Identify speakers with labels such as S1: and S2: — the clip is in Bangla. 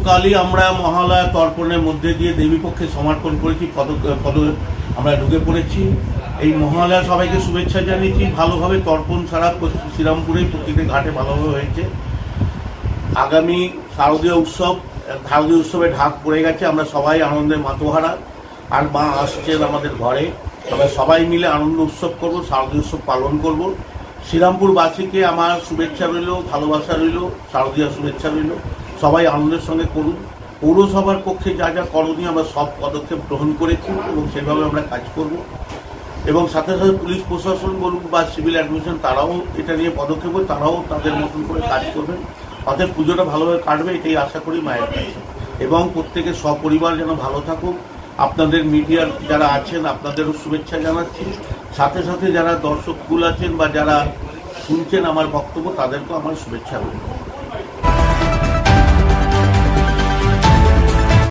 S1: গতকালই আমরা মহালয়া তর্পণের মধ্যে দিয়ে দেবীপক্ষে সমর্পণ করেছি, আমরা ঢুকে পড়েছি। এই মহালয়া সবাইকে শুভেচ্ছা জানিয়েছি। ভালোভাবে তর্পণ সারা শ্রীরামপুরে প্রতিটি ঘাটে ভালোভাবে হয়েছে। আগামী শারদীয় উৎসবে ঢাক পড়ে গেছে। আমরা সবাই আনন্দে মাতোহারা, আর মা আসছেন আমাদের ঘরে। আমরা সবাই মিলে আনন্দ উৎসব করব, শারদীয় উৎসব পালন করব। শ্রীরামপুরবাসীকে আমার শুভেচ্ছা রইল, ভালোবাসা রইল, শারদীয় শুভেচ্ছা রইল। সবাই আনন্দের সঙ্গে করুন। পৌরসভার পক্ষে যা যা করণীয় আমরা সব পদক্ষেপ গ্রহণ করেছি এবং সেভাবে আমরা কাজ করব। এবং সাথে সাথে পুলিশ প্রশাসন বলুন বা সিভিল অ্যাডমিশন, তারাও এটা নিয়ে পদক্ষেপ করে তারাও তাদের মতন করে কাজ করবেন। তাদের পুজোটা ভালোভাবে কাটবে, এটাই আশা করি মায়ের কাছে। এবং প্রত্যেকের সপরিবার যেন ভালো থাকুক। আপনাদের মিডিয়ার যারা আছেন আপনাদেরও শুভেচ্ছা জানাচ্ছি। সাথে সাথে যারা দর্শকগুলো আছেন বা যারা শুনছেন আমার বক্তব্য, তাদেরকেও আমার শুভেচ্ছা রইল।